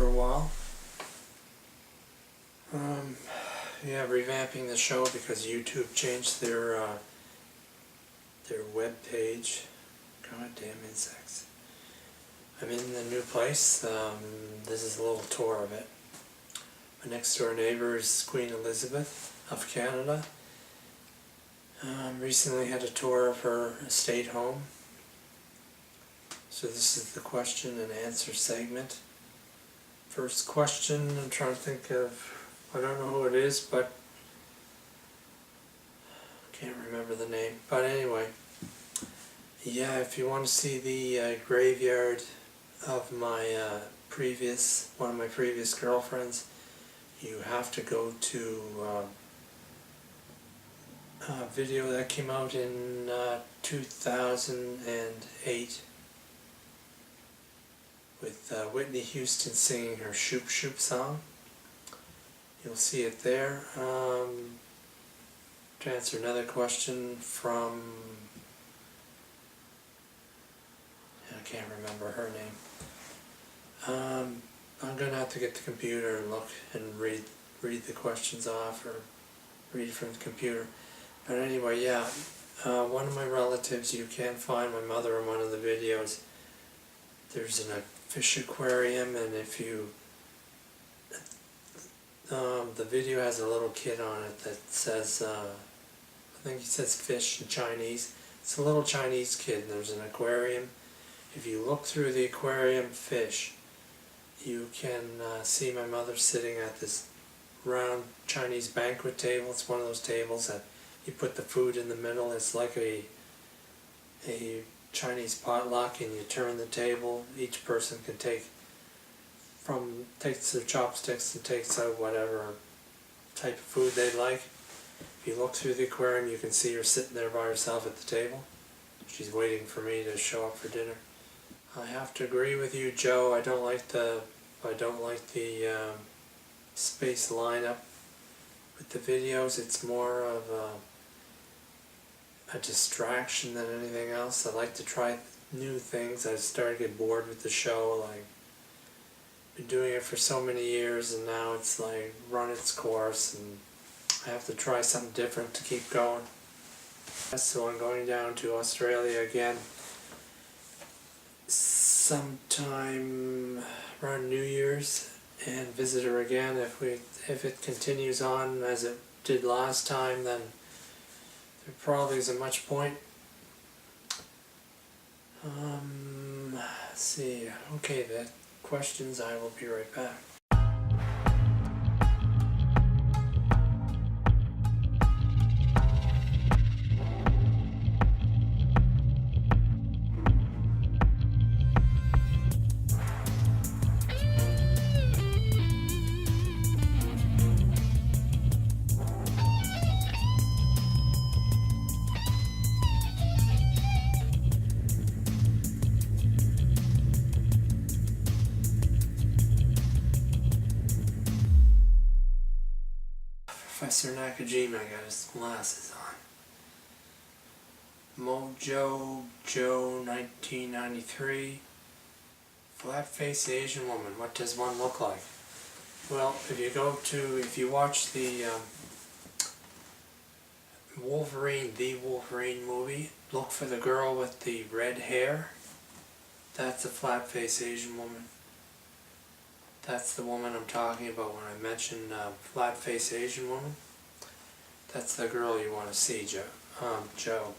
for a while. Yeah, revamping the show because YouTube changed their web page. Goddamn insects. I'm in the new place. This is a little tour of it. My next door neighbor is Queen Elizabeth of Canada. Recently had a tour of her estate home. So this is the question and answer segment. First question, I'm trying to think of, I don't know who it is, but I can't remember the name. But anyway, yeah, if you want to see the graveyard of my one of my previous girlfriends, you have to go to a video that came out in 2008 with Whitney Houston singing her Shoop Shoop song. You'll see it there. To answer another question from, I can't remember her name. I'm going to have to get the computer and look and read the questions off, or read it from the computer. But anyway, yeah, one of my relatives, you can't find my mother in one of the videos. There's a fish aquarium, and if you, the video has a little kid on it that says, I think he says fish in Chinese. It's a little Chinese kid, and there's an aquarium. If you look through the aquarium fish, you can see my mother sitting at this round Chinese banquet table. It's one of those tables that you put the food in the middle. It's like a Chinese potluck, and you turn the table. Each person can takes their chopsticks and takes out whatever type of food they like. If you look through the aquarium, you can see her sitting there by herself at the table. She's waiting for me to show up for dinner. I have to agree with you, Joe. I don't like the space lineup with the videos. It's more of a distraction than anything else. I like to try new things. I started to get bored with the show. Like, been doing it for so many years, and now it's like run its course, and I have to try something different to keep going. So I'm going down to Australia again sometime around New Year's, and visit her again. If it continues on as it did last time, then there probably isn't much point. Let's see. Okay, the questions. I will be right back. Professor Nakajima got his glasses on. Mojo Joe 1993. Flat-faced Asian woman. What does one look like? Well, if you watch the the Wolverine movie, look for the girl with the red hair. That's a flat-faced Asian woman. That's the woman I'm talking about when I mentioned flat-faced Asian woman. That's the girl you want to see, Joe. Joe.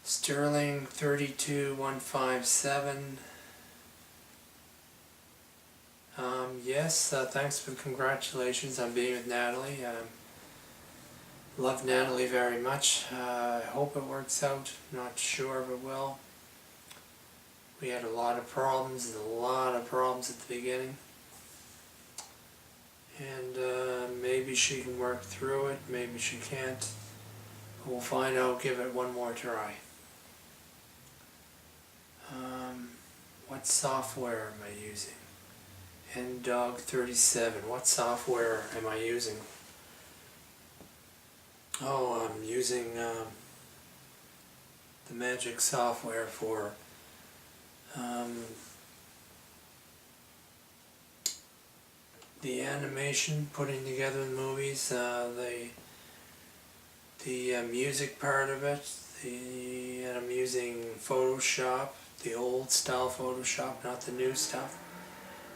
Sterling 32157. Yes, thanks for the congratulations on being with Natalie. Love Natalie very much. I hope it works out. Not sure if it will. We had a lot of problems at the beginning. And maybe she can work through it, maybe she can't. We'll find out, give it one more try. What software am I using? NDog37. What software am I using? Oh, I'm using the Magic software for the animation, putting together the movies, the music part of it, and I'm using Photoshop, the old style Photoshop, not the new stuff.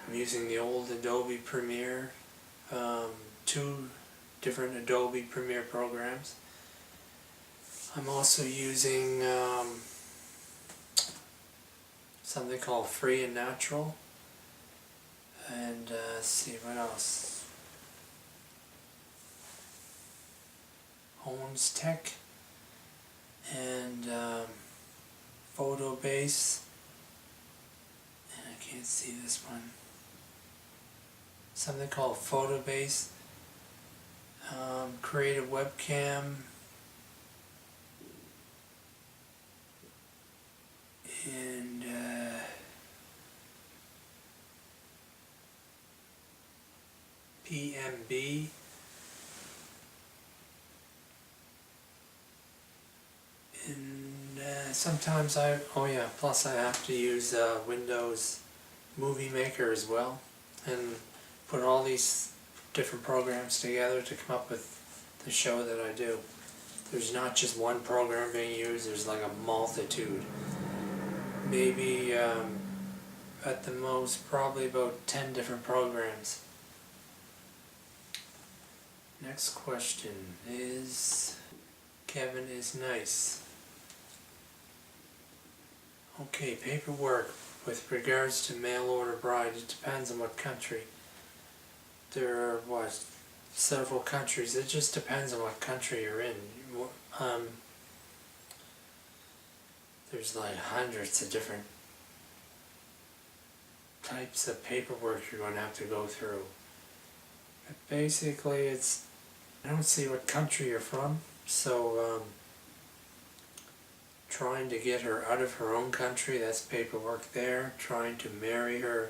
I'm using the old Adobe Premiere, two different Adobe Premiere programs. I'm also using something called Free and Natural, and let's see what else. Owens Tech and Photobase, and I can't see this one. Something called Photobase, Creative Webcam, and PMB, and sometimes plus I have to use Windows Movie Maker as well, and put all these different programs together to come up with the show that I do. There's not just one program being used, there's like a multitude. Maybe at the most probably about 10 different programs. Next question is, Kevin is nice. Okay, paperwork with regards to mail order bride, it depends on what country. There are several countries. It just depends on what country you're in. There's like hundreds of different types of paperwork you're going to have to go through. But basically, I don't see what country you're from, so trying to get her out of her own country, that's paperwork there. Trying to marry her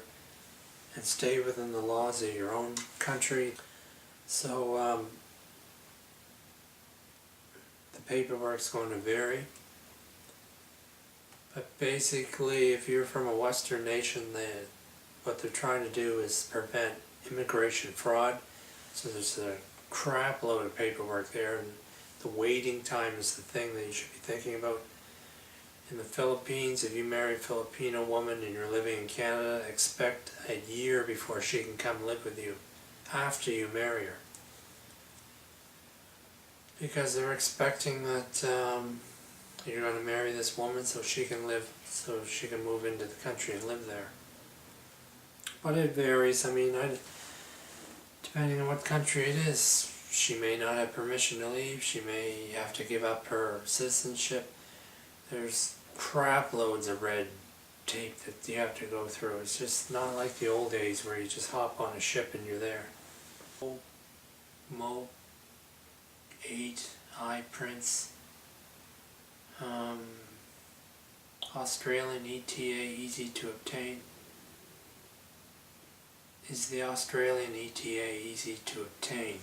and stay within the laws of your own country. So the paperwork's going to vary. But basically, if you're from a Western nation, what they're trying to do is prevent immigration fraud. So there's a crap load of paperwork there, and the waiting time is the thing that you should be thinking about. In the Philippines, if you marry a Filipino woman and you're living in Canada, expect a year before she can come live with you after you marry her. Because they're expecting that you're going to marry this woman so she can move into the country and live there. But it varies. Depending on what country it is, she may not have permission to leave. She may have to give up her citizenship. There's crap loads of red tape that you have to go through. It's just not like the old days where you just hop on a ship and you're there. Mo 8 iPrints, Australian ETA easy to obtain. Is the Australian ETA easy to obtain?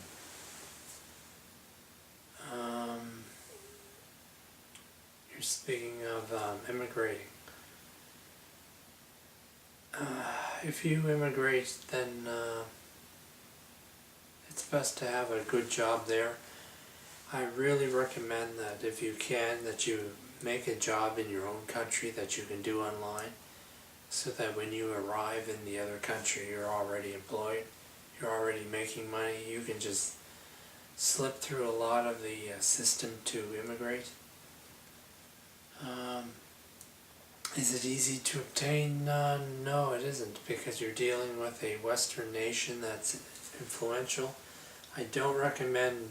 You're speaking of immigrating. If you immigrate, then it's best to have a good job there. I really recommend that if you can, that you make a job in your own country that you can do online, so that when you arrive in the other country, you're already employed, you're already making money. You can just slip through a lot of the system to immigrate. Is it easy to obtain? No, it isn't, because you're dealing with a Western nation that's influential. I don't recommend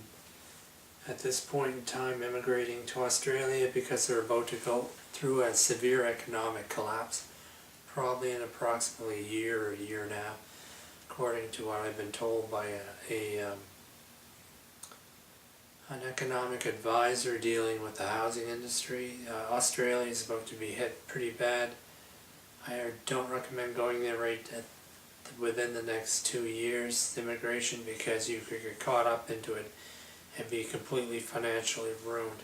at this point in time immigrating to Australia, because they're about to go through a severe economic collapse, probably in approximately a year or a year and a half, according to what I've been told by an economic advisor dealing with the housing industry. Australia is about to be hit pretty bad. I don't recommend going there within the next 2 years, immigration, because you could get caught up into it and be completely financially ruined.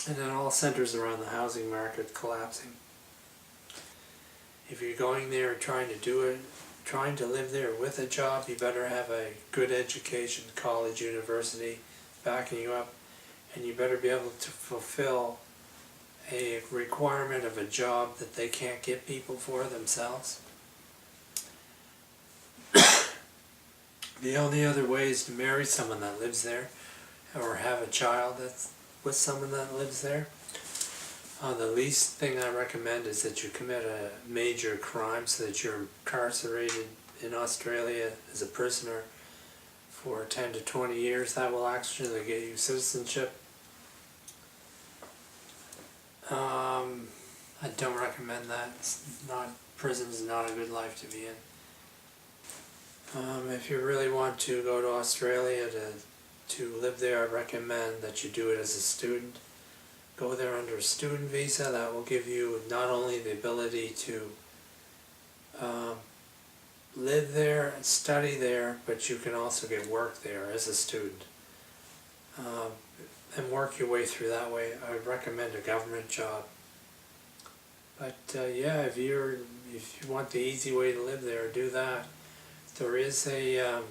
And it all centers around the housing market collapsing. If you're going there trying to trying to live there with a job, you better have a good education, college, university backing you up, and you better be able to fulfill a requirement of a job that they can't get people for themselves. The only other way is to marry someone that lives there, or have a child that's with someone that lives there. The least thing I recommend is that you commit a major crime so that you're incarcerated in Australia as a prisoner for 10 to 20 years. That will actually get you citizenship. I don't recommend that. Prison is not a good life to be in. If you really want to go to Australia to live there, I recommend that you do it as a student. Go there under a student visa. That will give you not only the ability to live there and study there, but you can also get work there as a student. And work your way through that way. I would recommend a government job. But yeah, if you want the easy way to live there, do that. There is an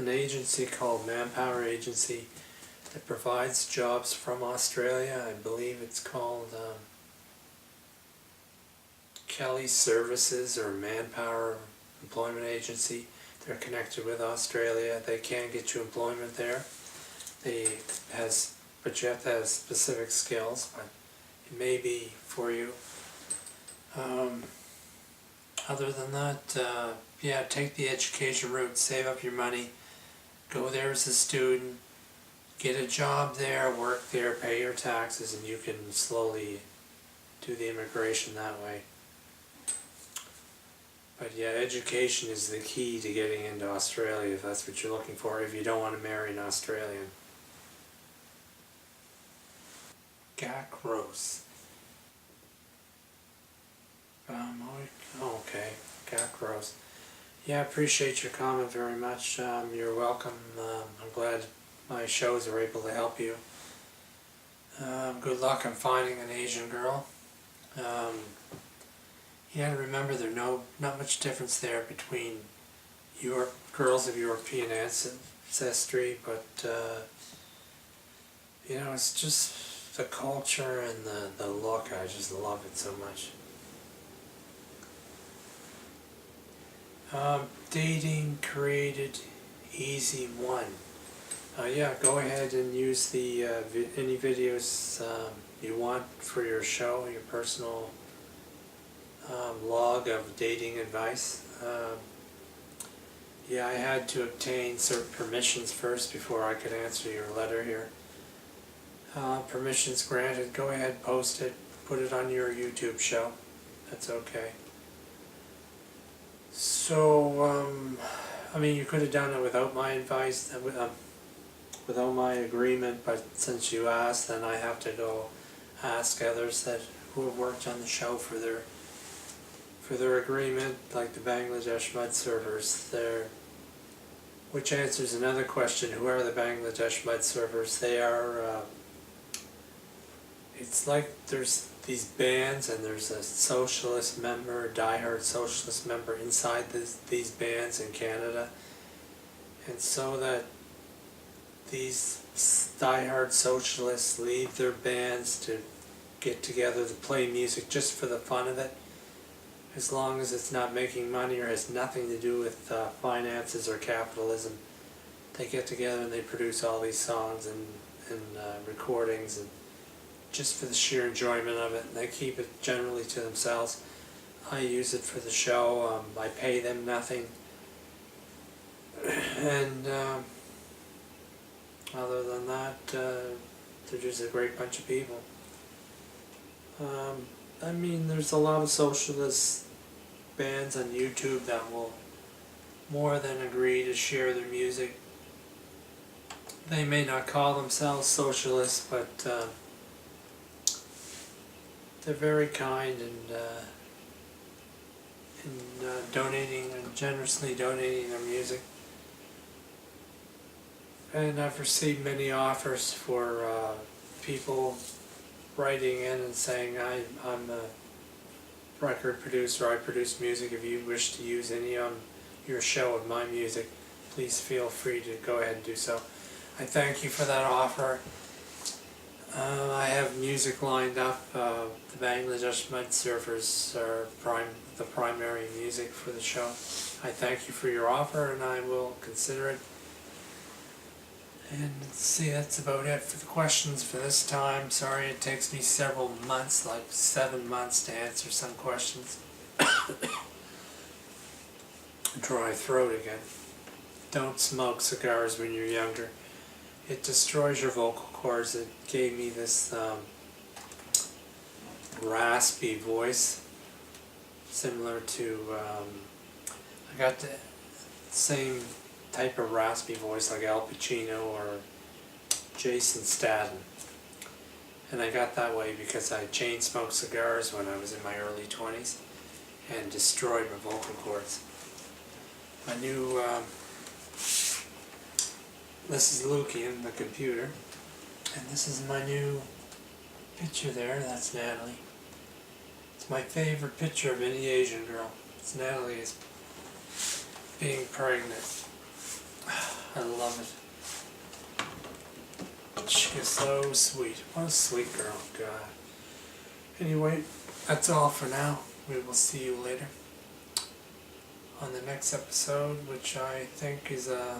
agency called Manpower Agency that provides jobs from Australia. I believe it's called Kelly Services or Manpower Employment Agency. They're connected with Australia. They can get you employment there. But you have to have specific skills. But it may be for you. Other than that, yeah, take the education route, save up your money, go there as a student, get a job there, work there, pay your taxes, and you can slowly do the immigration that way. But yeah, education is the key to getting into Australia if that's what you're looking for, if you don't want to marry an Australian. Gak Rose. Okay, Gak Rose. Yeah, I appreciate your comment very much. You're welcome. I'm glad my shows are able to help you. Good luck on finding an Asian girl. You gotta remember there's not much difference there between girls of European ancestry, but you know, it's just the culture and the look. I just love it so much. Dating created easy one. Yeah, go ahead and use the any videos you want for your show, your personal log of dating advice. Yeah, I had to obtain certain permissions first before I could answer your letter here. Permissions granted. Go ahead, post it, put it on your YouTube show. That's okay. So, I mean, you could have done it without my advice, without my agreement, but since you asked, then I have to go ask others who have worked on the show for their agreement, like the Bangladesh Mud Servers. Which answers another question: who are the Bangladesh Mud Servers? They are. It's like there's these bands, and there's a socialist member, a diehard socialist member inside these bands in Canada, and so that these diehard socialists leave their bands to get together to play music just for the fun of it, as long as it's not making money or has nothing to do with finances or capitalism. They get together and they produce all these songs and recordings, and just for the sheer enjoyment of it. And they keep it generally to themselves. I use it for the show. I pay them nothing. And other than that, they're just a great bunch of people. I mean, there's a lot of socialist bands on YouTube that will more than agree to share their music. They may not call themselves socialists, but they're very kind in donating and generously donating their music. And I've received many offers for people writing in and saying, record producer. I produce music. If you wish to use any on your show of my music, please feel free to go ahead and do so. I thank you for that offer. I have music lined up. The Bangladesh Mud Surfers are the primary music for the show. I thank you for your offer, and I will consider it. And let's see, that's about it for the questions for this time. Sorry it takes me several months, like 7 months, to answer some questions. Dry throat again. Don't smoke cigars when you're younger. It destroys your vocal cords. It gave me this raspy voice, similar to, I got the same type of raspy voice like Al Pacino or Jason Statham. And I got that way because I chain smoked cigars when I was in my early 20s and destroyed my vocal cords. My new, this is Lukian, the computer, and this is my new picture there. That's Natalie. It's my favorite picture of any Asian girl. It's Natalie is being pregnant. I love it. She is so sweet. What a sweet girl. God. Anyway, that's all for now. We will see you later on the next episode, which I think is I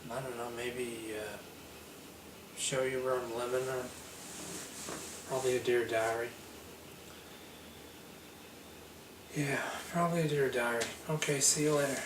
don't know, maybe show you where I'm living, or probably a Dear Diary. Yeah, probably a Dear Diary. Okay, see you later.